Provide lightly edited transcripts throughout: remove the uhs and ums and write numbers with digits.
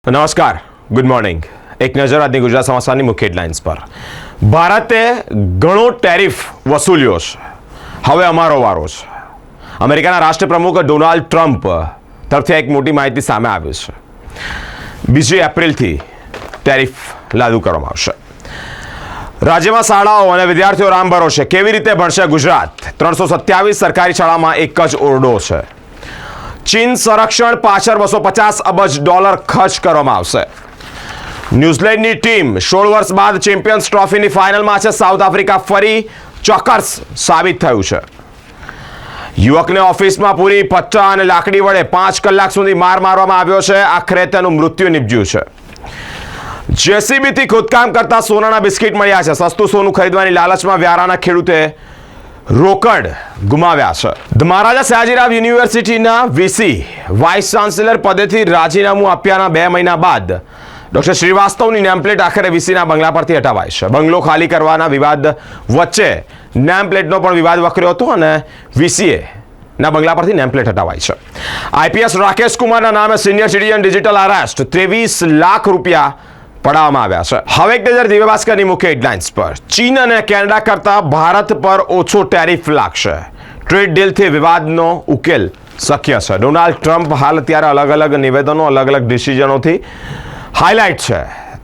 નમસ્કાર, good morning. એક નજર આજની ગુજરાત સમાચારની મુખ્ય હેડલાઇન્સ પર. ભારતે ઘણો ટેરિફ વસૂલ્યો છે, હવે અમારો વારો છે. અમેરિકાના રાષ્ટ્રપ્રમુખ ડોનાલ્ડ ટ્રમ્પ તરફથી એક મોટી માહિતી સામે આવી છે. 2 એપ્રિલથી ટેરિફ લાગુ કરવામાં આવશે. રાજ્યમાં શાળાઓ અને વિદ્યાર્થીઓ રામ ભરોસે કેવી રીતે ભણશે ગુજરાત? 327 સરકારી શાળામાં એક જ ઓરડો છે. ચીન સંરક્ષણ પાછળ $250 અબજ ખર્ચ કરવામાં આવશે. ન્યૂઝીલેન્ડની ટીમ 16 વર્ષ બાદ ચેમ્પિયન્સ ટ્રોફીની ફાઇનલમાં છે. સાઉથ આફ્રિકા ફરી ચોક્કસ સાબિત થયું છે. યુવકને ઓફિસમાં પૂરી પટ્ટા અને લાકડી વડે 5 કલાક સુધી માર મારવામાં આવ્યો છે. આખરે તેનું મૃત્યુ નિપજ્યું છે. જેસીબીથી ખોદકામ કરતા સોનાના બિસ્કિટ મળ્યા છે. સસ્તું સોનું ખરીદવાની લાલચમાં વ્યારાના ખેડૂતે રોકડ ગુમાવ્યા છે. મહારાજા સયાજીરાવ યુનિવર્સિટીના વીસી વાઇસ ચાન્સેલર પદેથી રાજીનામું આપ્યાના 2 મહિના બાદ ડોક્ટર શ્રીવાસ્તવની નેમપ્લેટ આખરે વીસીના બંગલા પરથી હટાવાઈ છે. બંગલો ખાલી કરવાના વિવાદ વચ્ચે નેમપ્લેટનો પણ વિવાદ વકર્યો હતો અને વીસીએ ના બંગલા પરથી નેમપ્લેટ હટાવાઈ છે. આઈપીએસ રાકેશ કુમારના નામે senior citizen digital arrest ₹23 lakh પડાવવામાં આવ્યા છે. હવે એક નજર દિવ્ય ભાસ્કરની મુખ્ય હેડલાઇન્સ પર. ચીન અને કેનેડા કરતા ભારત પર ઓછો ટેરિફ લાગશે. ટ્રેડ ડીલથી વિવાદનો ઉકેલ શક્ય છે. ડોનાલ્ડ ટ્રમ્પ હાલ અત્યારે અલગ અલગ નિવેદનો, અલગ અલગ ડિસિઝનોથી હાઇલાઇટ છે.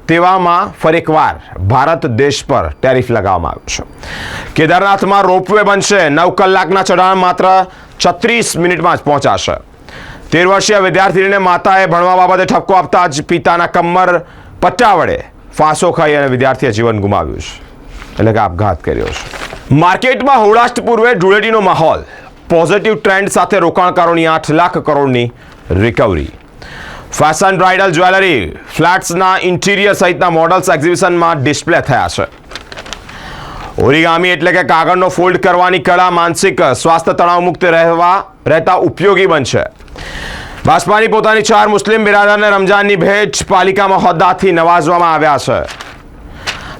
તેવામાં ફરી એકવાર ભારત દેશ પર ટેરિફ લગાવવામાં આવ્યો છે. કેદારનાથમાં રોપવે બનશે. 9 કલાકના ચઢાણ માત્ર 36 મિનિટમાં જ પહોંચાશે. 13 વર્ષીય વિદ્યાર્થીને માતાએ ભણવા બાબતે ઠપકો આપતા જ પિતાના કમર પટ્ટા વડે ફાંસો ખાઈ અને વિદ્યાર્થીએ જીવન ગુમાવ્યું છે, એટલે કે આપઘાત કર્યો છે. માર્કેટમાં હોળાષ્ટ પૂર્વે ધૂળેટીનો માહોલ. પોઝિટિવ ટ્રેન્ડ સાથે રોકાણકારોની 8 લાખ કરોડની રિકવરી. ફેશન બ્રાઇડલ જ્વેલરી, ફ્લેટ્સના ઇન્ટિરિયર સહિતના મોડલ્સ એક્ઝિબિશનમાં ડિસ્પ્લે થયા છે. ઓરિગામી એટલે કે કાગળનો ફોલ્ડ કરવાની કળા માનસિક સ્વાસ્થ્ય તણાવ મુક્ત રહેતા ઉપયોગી બનશે. ભાજપાની પોતાની 4 મુસ્લિમ બિરાદરને રમજાનની ભેટ પાલિકામાં હોદ્દાથી નવાજવામાં આવ્યા છે.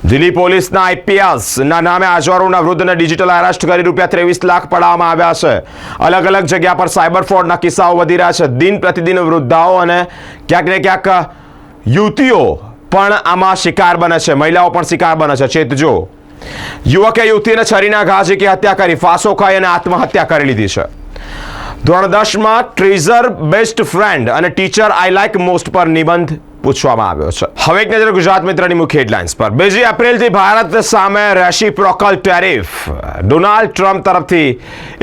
દિલ્હી પોલીસના આઈપીએસના નામે આજવારોના વૃદ્ધને ડિજિટલ અરેસ્ટ કરી ₹23 લાખ પડાવવામાં આવ્યા છે. અલગ અલગ જગ્યા પર સાયબર ફ્રોડના કિસ્સાઓ વધી રહ્યા છે. દિન પ્રતિદિન વૃદ્ધાઓ અને ક્યાંક ને ક્યાંક યુવતીઓ પણ આમાં શિકાર બને છે. મહિલાઓ પણ શિકાર બને છે. ચેતજો. યુવકે યુવતીને છરીના ઘા ઝીકી હત્યા કરી, ફાંસો ખાઈ અને આત્મહત્યા કરી લીધી છે. ધોરણ 10માં ટ્રેઝર બેસ્ટ ફ્રેન્ડ અને ટીચર આઈ લાઇક મોસ્ટ પર નિબંધ પૂછવામાં આવ્યો છે. હવે એક નજર ગુજરાત મિત્રની મુખ્ય હેડલાઇન્સ પર. 2 એપ્રિલથી ભારત સામે રેસિપ્રોકલ ટેરિફ. ડોનાલ્ડ ટ્રમ્પ તરફથી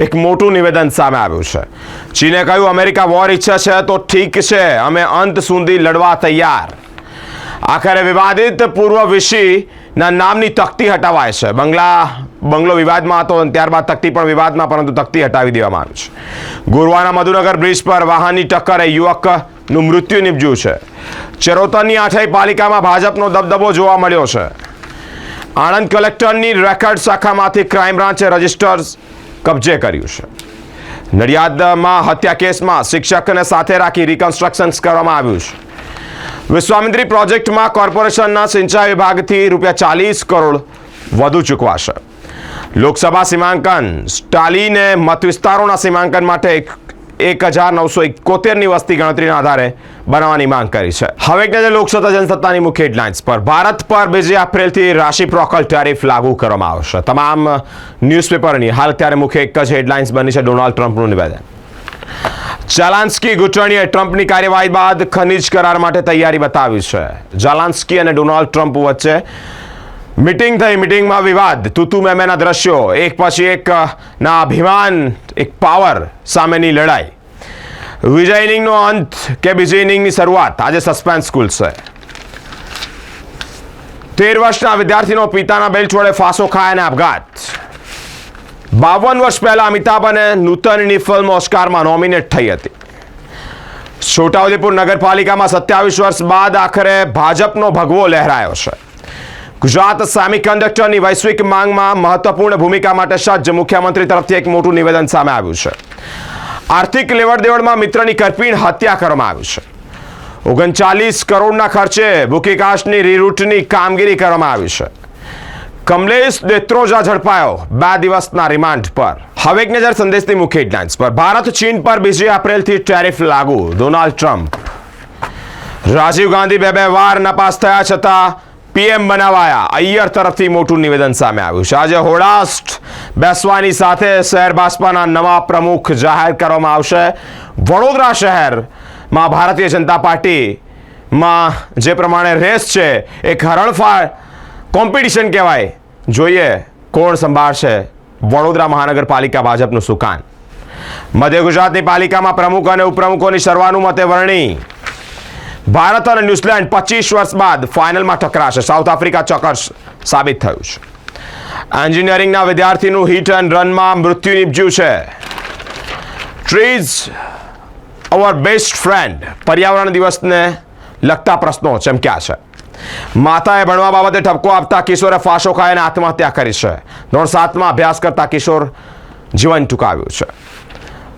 એક મોટું નિવેદન સામે આવ્યું છે. ચીને કહ્યું, અમેરિકા વોર ઈચ્છે છે તો ઠીક છે, અમે અંત સુધી લડવા તૈયાર. આખરે વિવાદિત પૂર્વ વીસીના નામની તકતી હટાવાય છે. બંગલો વિવાદમાં હતો અને ત્યારબાદ તકતી પણ વિવાદમાં, પરંતુ તકતી હટાવી દેવામાં આવી છે. ગુરુવારના મધુનગર બ્રિજ પર વાહનની ટક્કરે યુવકનું મૃત્યુ નિપજ્યું છે. ચરોતરની 8ય પાલિકામાં ભાજપનો દબદબો જોવા મળ્યો છે. આણંદ કલેક્ટરની રેકર્ડ શાખામાંથી ક્રાઇમ બ્રાન્ચે રજિસ્ટર કબજે કર્યું છે. નડિયાદમાં હત્યા કેસમાં શિક્ષકને સાથે રાખી રિકન્સ્ટ્રક્શન કરવામાં આવ્યું છે. વિશ્વામિત્રી પ્રોજેક્ટમાં કોર્પોરેશનના સિંચાઈ વિભાગથી ₹40 કરોડ વધુ ચૂકવાશે. લોકસભા સીમાંકન. સ્ટાલિને મત વિસ્તારોના સીમાંકન માટે 1971ની વસ્તી ગણતરીના આધારે બનાવવાની માંગ કરી છે. હવે એક નજર લોકસત્તા જનસત્તાની મુખ્ય હેડલાઇન્સ પર. ભારત પર 2 એપ્રિલથી રેસિપ્રોકલ ટેરિફ લાગુ કરવામાં આવશે. તમામ ન્યૂઝપેપરની હાલ અત્યારે મુખ્ય એક જ હેડલાઇન્સ બની છે. ડોનાલ્ડ ટ્રમ્પનું નિવેદન. ઝાલાન્સ્કી ગુટણીએ ટ્રમ્પની કાર્યવાહી બાદ ખનીજ કરાર માટે તૈયારી બતાવી છે. ઝાલાન્સ્કી અને ડોનાલ્ડ ટ્રમ્પ વચ્ચે મીટિંગ થઈ. મીટિંગમાં વિવાદ, તૂતુ મેમેના દ્રશ્યો, એક પછી એક ના અભિમાન, એક પાવર સામેની લડાઈ. વિજય ઇનિંગનો અંત કે બીજી ઇનિંગની શરૂઆત, આજે સસ્પેન્સ ખુલશે. 13 વર્ષના વિદ્યાર્થીનો પિતાના બેલ્ટ વડે ફાંસો ખાય અને આપઘાત. 52 વર્ષ પહેલા અમિતાભ અને નૂતનની ફિલ્મ ઓસ્કારમાં નોમિનેટ થઈ હતી. છોટાઉદેપુર નગરપાલિકામાં 27 વર્ષ બાદ આખરે ભાજપનો ભગવો લહેરાયો છે. ગુજરાત સેમિકન્ડક્ટરની વૈશ્વિક માંગમાં મહત્વપૂર્ણ ભૂમિકા માટે સજ્જ. મુખ્યમંત્રી તરફથી એક મોટું નિવેદન સામે આવ્યું છે. આર્થિક લેવડદેવડમાં મિત્રની કરપીણ હત્યા કરવામાં આવી છે. 39 કરોડના ખર્ચે બુકીકાસ્ટની રીરૂટની કામગીરી કરવામાં આવી છે. કમલેશ દેત્રોજા ઝડપાયો, 2 દિવસના રિમાન્ડ પર. હવે એક નજર સંદેશની મુખ્ય હેડલાઇન્સ પર. ભારત ચીન પર 2 એપ્રિલથી ટેરિફ લાગુ. Donald Trump. રાજીવ ગાંધી બે વાર નપાસ થયા છતાં પીએમ બનાવાયા. અય્યર તરફથી મોટું નિવેદન સામે આવ્યું છે. આજે હોળાષ્ટ બેસવાની સાથે શહેર ભાજપાના નવા પ્રમુખ જાહેર કરવામાં આવશે. વડોદરા શહેરમાં ભારતીય જનતા પાર્ટીમાં જે પ્રમાણે રેસ છે એક હરણફાળ કોમ્પિટિશન કહેવાય. જોઈએ કોણ સંભાળશે વડોદરા મહાનગરપાલિકા ભાજપનું સુકાન. મધ્ય ગુજરાતની પાલિકામાં પ્રમુખ અને ઉપપ્રમુખોની સર્વાનુમતે વરણી. ભારત અને ન્યૂઝીલેન્ડ 25 વર્ષ બાદ ફાઇનલમાં ટકરાશે. સાઉથ આફ્રિકા ચોક્કસ સાબિત થયું છે. એન્જિનિયરિંગના વિદ્યાર્થીનું હિટ એન્ડ રનમાં મૃત્યુ નીપજ્યું છે. Trees our best friend. પર્યાવરણ દિવસને લગતા પ્રશ્નો ચમક્યા છે. માતાએ ભણવા બાબતે ઠપકો આપતા કિશોરે ફાંસો ખાઈને આત્મહત્યા કરી છે. ધોરણ 7માં અભ્યાસ કરતા કિશોર જીવન ટૂંકાવ્યું છે.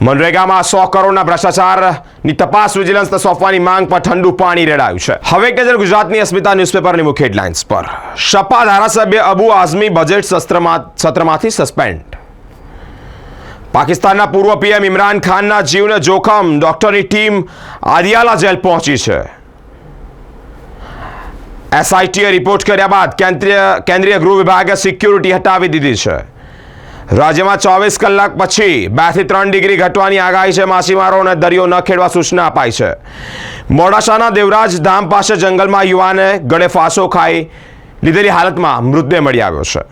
મનરેગામાં 100 કરોડના ભ્રષ્ટાચારની તપાસ વિજિલન્સને સોંપવાની માંગ પર ઠંડુ પાણી રેડાયું છે. હવે એક નજર ગુજરાતની અસ્મિતા ન્યૂઝપેપરની મુખ્ય હેડલાઇન્સ પર. સપા ધારાસભ્ય અબુ આઝમી બજેટ સત્રમાંથી સસ્પેન્ડ. પાકિસ્તાનના પૂર્વ પીએમ ઇમરાન ખાનના જીવને જોખમ. ડોક્ટરની ટીમ આદિયાલા જેલ પહોંચી છે. એસઆઈટીએ રિપોર્ટ કર્યા બાદ કેન્દ્રીય ગૃહ વિભાગે સિક્યુરિટી હટાવી દીધી છે. રાજ્યમાં 24 કલાક પછી 2 થી 3 ડિગ્રી ઘટવાની આગાહી છે. માછીમારોને દરિયો ન ખેડવા સૂચના અપાઈ છે. મોડાસાના દેવરાજ ધામ પાસે જંગલમાં યુવાને ગળે ફાંસો ખાઈ લીધેલી હાલતમાં મૃતદેહ મળી આવ્યો છે.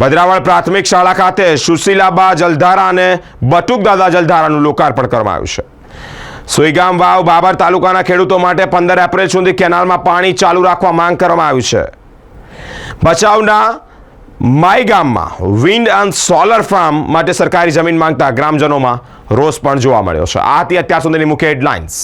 ભદ્રાવળ પ્રાથમિક શાળા ખાતે સુશીલાબા જલધારા અને બટુકદાદા જલધારાનું લોકાર્પણ કરવામાં આવ્યું છે. સુઈગામ વાવ બાબર તાલુકાના ખેડૂતો માટે 15 એપ્રિલ સુધી કેનાલમાં પાણી ચાલુ રાખવા માંગ કરવામાં આવી છે. ભચાઉના માઈ ગામમાં વિન્ડ એન્ડ સોલર ફાર્મ માટે સરકારી જમીન માંગતા ગ્રામજનોમાં રોષ પણ જોવા મળ્યો છે. આ હતી અત્યાર સુધીની મુખ્ય હેડલાઇન્સ.